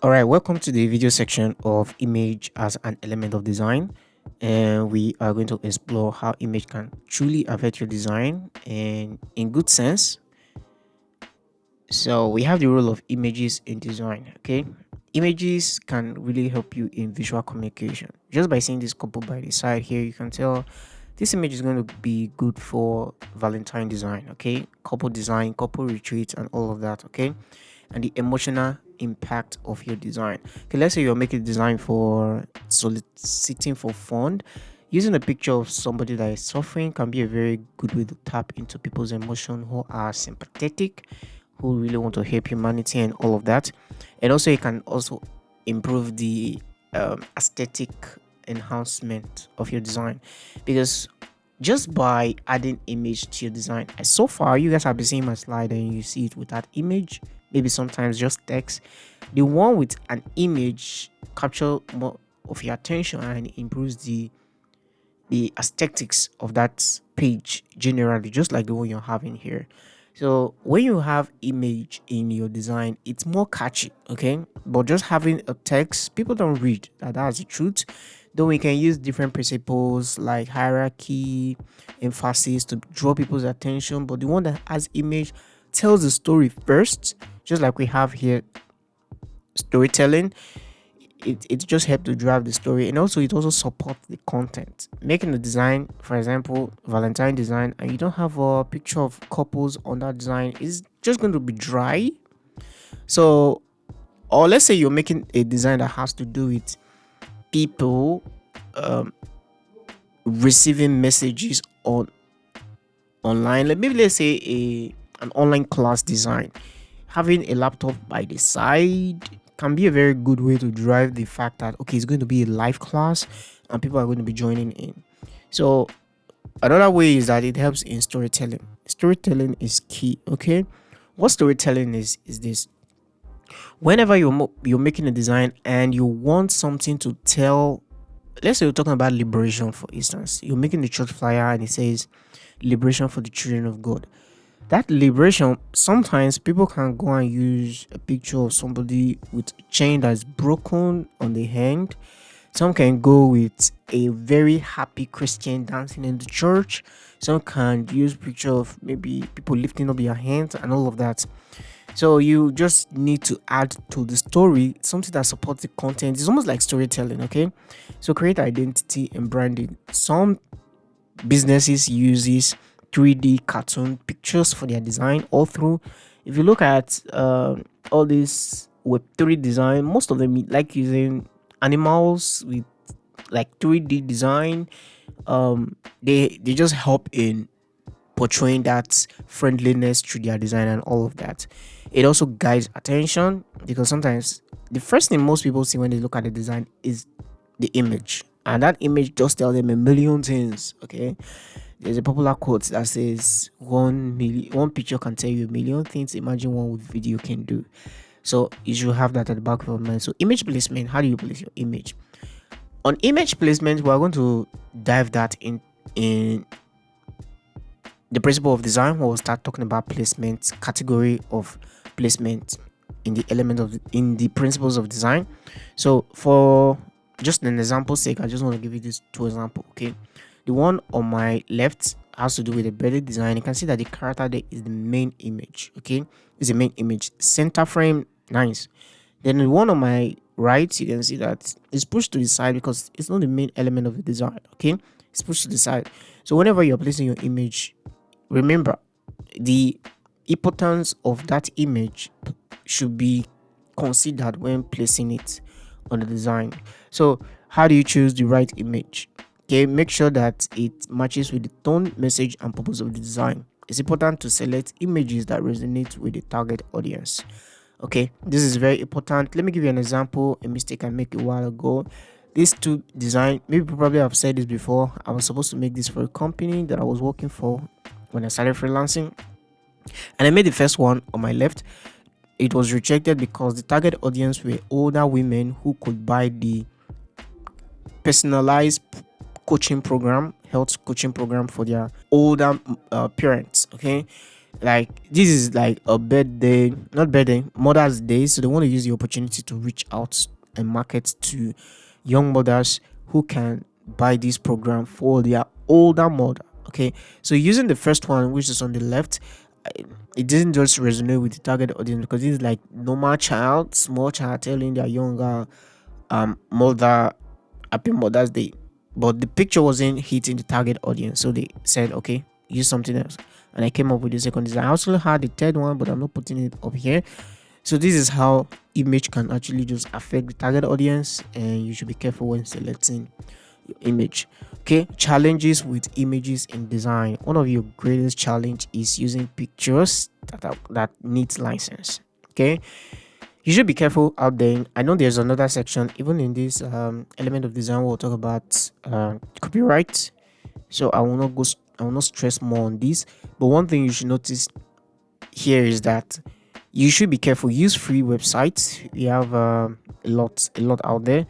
All right, welcome to the video section of image as an element of design. And we are going to explore how image can truly affect your design and in good sense. So we have the role of images in design. Okay, images can really help you in visual communication. Just by seeing this couple by the side here, you can tell this image is going to be good for Valentine design. Okay, couple design, couple retreats, and all of that. Okay, and the emotional impact of your design. Okay, let's say you're making a design for soliciting for fund. Using a picture of somebody that is suffering can be a very good way to tap into people's emotion who are sympathetic, who really want to help humanity and all of that. And also, it can also improve the aesthetic enhancement of your design because just by adding image to your design, so far you guys have been seeing my slide and you see it with that image, maybe sometimes just text. The one with an image capture more of your attention and improves the aesthetics of that page generally, just like the one you're having here. So when you have image in your design, it's more catchy, okay? But just having a text, people don't read that. That's the truth. Though we can use different principles like hierarchy, emphasis to draw people's attention, but the one that has image tells the story first, just like we have here storytelling. It just helps to drive the story, and also it also supports the content. Making the design, for example, Valentine design, and you don't have a picture of couples on that design, is just going to be dry. So, or let's say you're making a design that has to do with people um, receiving messages on online. Like maybe let's say an online class design. Having a laptop by the side can be a very good way to drive the fact that okay, it's going to be a live class and people are going to be joining in. So another way is that it helps in storytelling. Storytelling is key. Okay, what storytelling is this? Whenever you're making a design and you want something to tell, let's say you're talking about liberation, for instance, you're making the church flyer and it says liberation for the children of God. That liberation, sometimes people can go and use a picture of somebody with a chain that's broken on the hand. Some can go with a very happy Christian dancing in the church. Some can use picture of maybe people lifting up their hands and all of that. So you just need to add to the story something that supports the content. It's almost like storytelling, okay? So create identity and branding. Some businesses uses 3D cartoon pictures for their design all through. If you look at all this Web3 design, most of them like using animals with like 3D design. They just help in portraying that friendliness through their design and all of that. It also guides attention because sometimes the first thing most people see when they look at the design is the image, and that image just tells them a million things. Okay, there's a popular quote that says 1 million, one picture can tell you a million things. Imagine one with video can do. So you should have that at the back of your mind. So image placement, how do you place your image? On image placement, we are going to dive that in the principle of design. We'll start talking about placement, category of placement in the element of in the principles of design. So for just an example sake, I just want to give you these two examples. Okay, the one on my left has to do with the birthday design. You can see that the character there is the main image. Okay, is the main image, center frame, nice. Then the one on my right, you can see that it's pushed to the side because it's not the main element of the design. Okay, it's pushed to the side. So whenever you're placing your image, remember the importance of that image should be considered when placing it on the design. So how do you choose the right image? Okay, make sure that it matches with the tone, message, and purpose of the design. It's important to select images that resonate with the target audience. Okay, this is very important. Let me give you an example, a mistake I made a while ago. These two design, maybe probably I've said this before. I was supposed to make this for a company that I was working for when I started freelancing, and I made the first one on my left. It was rejected because the target audience were older women who could buy the personalized coaching program, health coaching program for their older parents. Okay, Like this is like a birthday, not birthday, Mother's Day. So they want to use the opportunity to reach out and market to young mothers who can buy this program for their older mother. Okay, so using the first one, which is on the left, it didn't just resonate with the target audience because it's like normal child, small child telling their younger mother happy Mother's Day. But the picture wasn't hitting the target audience. So they said, okay, use something else. And I came up with the second design. I also had the third one, but I'm not putting it up here. So this is how image can actually just affect the target audience, and you should be careful when selecting your image. Okay, challenges with images in design. One of your greatest challenge is using pictures that needs license. Okay, you should be careful out there. I know there's another section, even in this element of design, we'll talk about copyright. So I will not stress more on this. But one thing you should notice here is that you should be careful. Use free websites. We have a lot out there.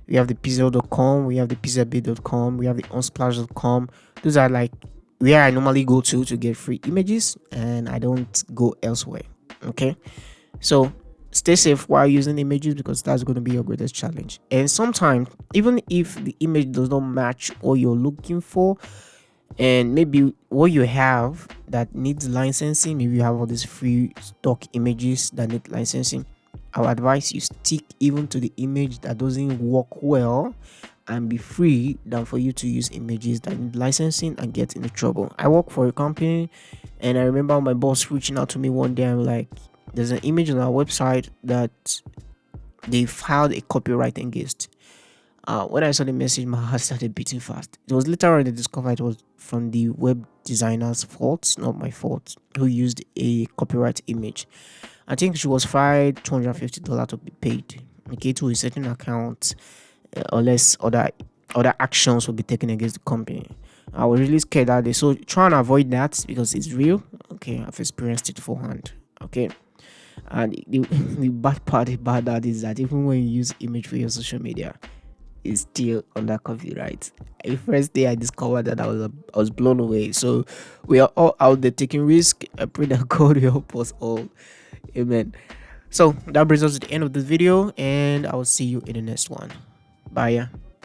We have the pizza.com, we have the pizzabay.com, we have the unsplash.com. Those are like where I normally go to get free images, and I don't go elsewhere. Okay, so stay safe while using images because that's going to be your greatest challenge. And sometimes, even if the image does not match what you're looking for, and maybe what you have that needs licensing, maybe you have all these free stock images that need licensing, I would advise you stick even to the image that doesn't work well and be free than for you to use images that need licensing and get into trouble. I work for a company, and I remember my boss reaching out to me one day and like, there's an image on our website that they filed a copyright against. When I saw the message, my heart started beating fast. It was later on I discovered it was from the web designer's fault, not my fault, who used a copyright image. I think she was fined $250 to be paid, okay, to a certain account, unless other actions will be taken against the company. I was really scared that day, so try and avoid that because it's real. Okay, I've experienced it beforehand. Okay, and the bad part about that is that even when you use image for your social media, it's still under copyright. The first day I discovered that, I was blown away. So we are all out there taking risk. I pray that God will help us all. Amen. So that brings us to the end of this video, and I will see you in the next one. Bye. Yeah.